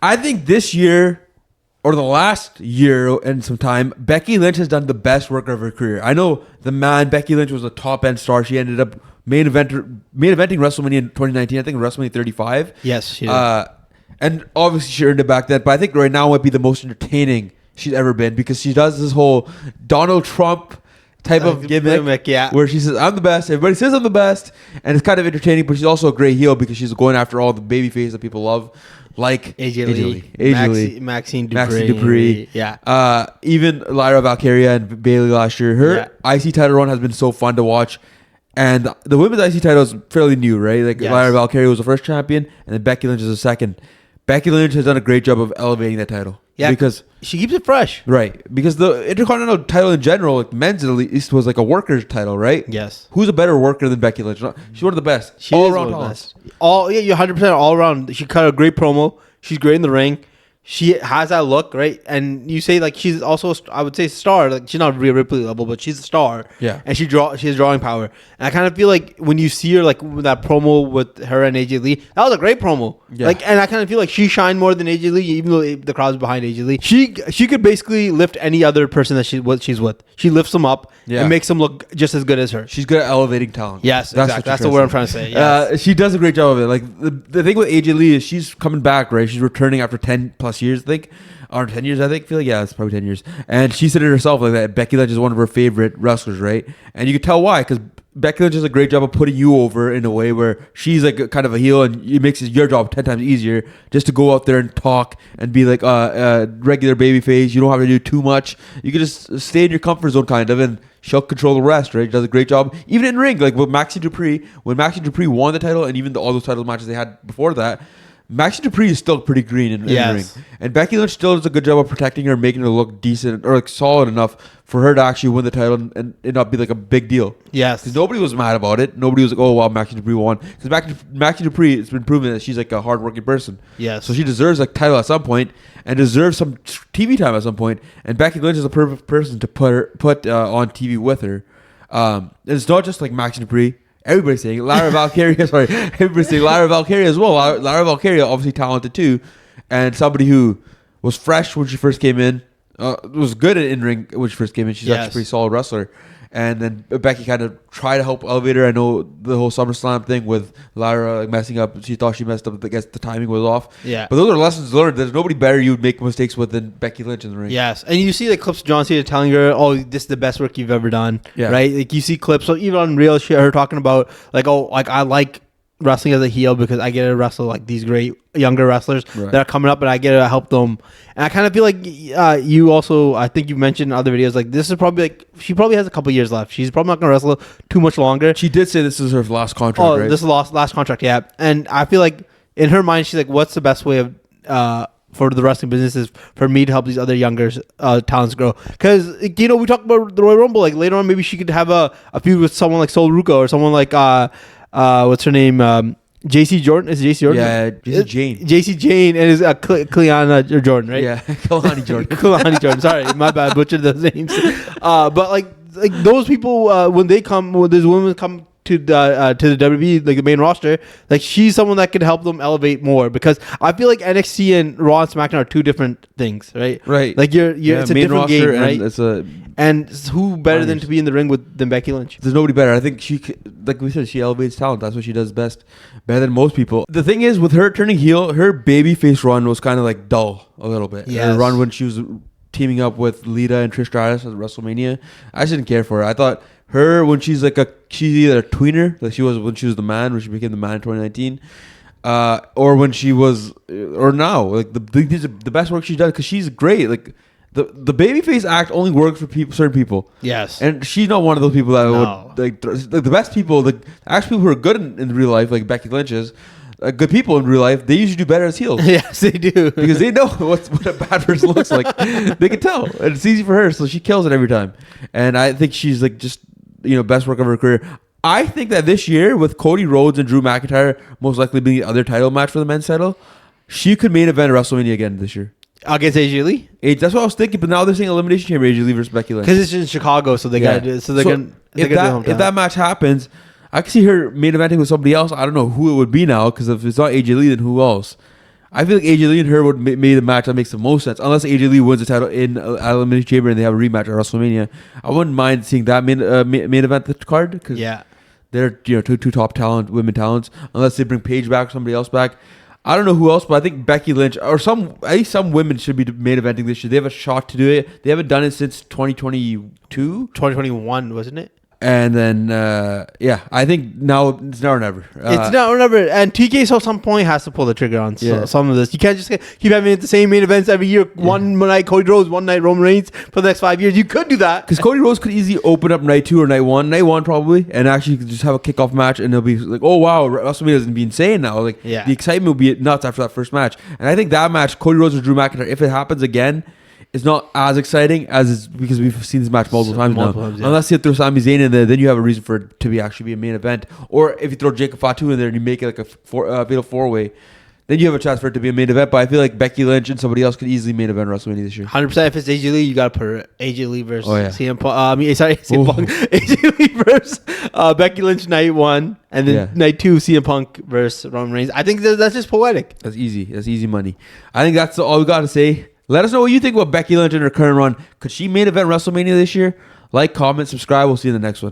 I think this year or the last year and some time, Becky Lynch has done the best work of her career. I know Becky Lynch was a top end star. She ended up main eventing WrestleMania in 2019. I think WrestleMania 35. Yes, she did. And obviously she earned it back then. But I think right now might be the most entertaining she's ever been because she does this whole Donald Trump type of gimmick, where she says, I'm the best. Everybody says I'm the best. And it's kind of entertaining, but she's also a great heel because she's going after all the baby faces that people love. Like AJ Lee, Maxine Dupree. Yeah. Even Lyra Valkyria and Bayley last year. Her IC title run has been so fun to watch. And the women's IC title is fairly new, right? Like Lyra Valkyria was the first champion, and then Becky Lynch is the second. Becky Lynch has done a great job of elevating that title. Yeah, because she keeps it fresh. Right. Because the Intercontinental title in general, like men's at least, was like a worker's title, right? Yes. Who's a better worker than Becky Lynch? She's one of the best. She all around talent. You're 100% all around. She cut a great promo. She's great in the ring. She has that look, right? And you say like she's also, I would say, star. Like she's not Rhea Ripley level, but she's a star. Yeah. And she has drawing power. And I kind of feel like when you see her like with that promo with her and AJ Lee, that was a great promo. Yeah. Like, and I kind of feel like she shined more than AJ Lee, even though the crowd's behind AJ Lee. She could basically lift any other person that she's with. She lifts them up and makes them look just as good as her. She's good at elevating talent. Yes, exactly. That's the word I'm trying to say. Yes. She does a great job of it. Like the thing with AJ Lee is she's coming back, right? She's returning after 10 plus years, I think. Or 10 years, I think. I feel like, yeah, it's probably 10 years. And she said it herself, like that Becky Lynch is one of her favorite wrestlers, right? And you can tell why, because Becky Lynch does a great job of putting you over in a way where she's like kind of a heel, and it makes your job 10 times easier just to go out there and talk and be like a regular babyface. You don't have to do too much. You can just stay in your comfort zone, kind of, and she'll control the rest, right? She does a great job. Even in ring, like with Maxine Dupree, when Maxine Dupree won the title, and even all those title matches they had before that, Maxine Dupree is still pretty green in the ring. And Becky Lynch still does a good job of protecting her, making her look decent or like solid enough for her to actually win the title and it not be like a big deal. Yes. Because nobody was mad about it. Nobody was like, oh, wow, Maxine Dupree won. Because Maxine Dupree, it's been proven that she's like a hardworking person. Yes. So she deserves a title at some point and deserves some TV time at some point. And Becky Lynch is a perfect person to put on TV with her. And it's not just like Maxine Dupree. Everybody's saying Lyra Valkyria. Sorry, everybody's saying Lyra Valkyria as well. Lyra Valkyria, obviously talented too, and somebody who was fresh when she first came in. Was good at in ring when she first came in. She's actually a pretty solid wrestler. And then Becky kind of tried to help elevate her. I know the whole SummerSlam thing with Lyra like messing up. She thought she messed up. I guess the timing was off. Yeah. But those are lessons learned. There's nobody better you would make mistakes with than Becky Lynch in the ring. Yes. And you see the clips of John Cena telling her, oh, this is the best work you've ever done. Yeah. Right? Like you see clips. So even on real shit, her talking about like, oh, like I like wrestling as a heel because I get to wrestle like these great younger wrestlers that are coming up and I get to help them. And I kind of feel like you also, I think you mentioned in other videos, like this is probably like, she probably has a couple years left. She's probably not going to wrestle too much longer. She did say this is her last contract, right? This is last contract, yeah. And I feel like in her mind, she's like, what's the best way of, for the wrestling business is for me to help these other younger talents grow. Because, you know, we talked about the Royal Rumble, like later on, maybe she could have a feud with someone like Sol Ruca or someone like, what's her name? JC Jordan? Is it JC Jordan? Yeah, JC Jane. JC Jane and is Cleana Jordan, right? Yeah, Kalani Jordan. Kalani Jordan. Sorry, my bad. Butchered those names. But like those people, when those women come to the WWE, like the main roster, like she's someone that could help them elevate more because I feel like NXT and Raw and SmackDown are two different things, right? Right. Like it's a different game, right? And who better than to be in the ring than Becky Lynch? There's nobody better. I think she, like we said, she elevates talent. That's what she does best, better than most people. The thing is, with her turning heel, her babyface run was kind of like dull a little bit. Yes. Her run when she was teaming up with Lita and Trish Stratus at WrestleMania, I just didn't care for her. I thought her when she's either a tweener, like she was when she was the man, when she became the man in 2019, or when she was, or now, like the best work she's done because she's great. Like the babyface act only works for certain people. Yes, and she's not one of those people that would like the best people. The actual people who are good in real life, like Becky Lynch is. Good people in real life, they usually do better as heels. Yes, they do. Because they know what a bad person looks like. They can tell. And it's easy for her, so she kills it every time. And I think she's like just, best work of her career. I think that this year, with Cody Rhodes and Drew McIntyre most likely being the other title match for the men's title, she could main event WrestleMania again this year. Against AJ Lee? That's what I was thinking, but now they're saying Elimination Chamber AJ Lee versus Becky Lynch. Because it's in Chicago, so they got to do it. So they're going to if that match happens, I can see her main eventing with somebody else. I don't know who it would be now, because if it's not AJ Lee, then who else? I feel like AJ Lee and her would made a match that makes the most sense. Unless AJ Lee wins the title in Elimination Chamber and they have a rematch at WrestleMania, I wouldn't mind seeing that main event the card because they're two top women talents. Unless they bring Paige back or somebody else back. I don't know who else, but I think Becky Lynch or at least some women should be main eventing this year. They have a shot to do it. They haven't done it since 2021, wasn't it? And then, I think now it's now or never. It's now or never. And TK, so at some point, has to pull the trigger on some of this. You can't just keep having the same main events every year. One night Cody Rhodes, one night Roman Reigns for the next 5 years. You could do that. Because Cody Rhodes could easily open up night 2 or night 1. Night 1 probably. And actually just have a kickoff match. And they'll be like, oh, wow, WrestleMania is going to be insane now. Like, the excitement will be nuts after that first match. And I think that match, Cody Rhodes or Drew McIntyre, if it happens again, it's not as exciting as it's because we've seen this match multiple times now. Unless you throw Sami Zayn in there, then you have a reason for it to be actually be a main event. Or if you throw Jacob Fatu in there and you make it like a fatal 4-way, then you have a chance for it to be a main event. But I feel like Becky Lynch and somebody else could easily main event WrestleMania this year. 100%. If it's AJ Lee, you got to put AJ Lee versus CM Punk. CM Punk. AJ Lee versus Becky Lynch night 1. And then night 2, CM Punk versus Roman Reigns. I think that's just poetic. That's easy. That's easy money. I think that's all we got to say. Let us know what you think about Becky Lynch and her current run. Could she main event WrestleMania this year? Like, comment, subscribe. We'll see you in the next one.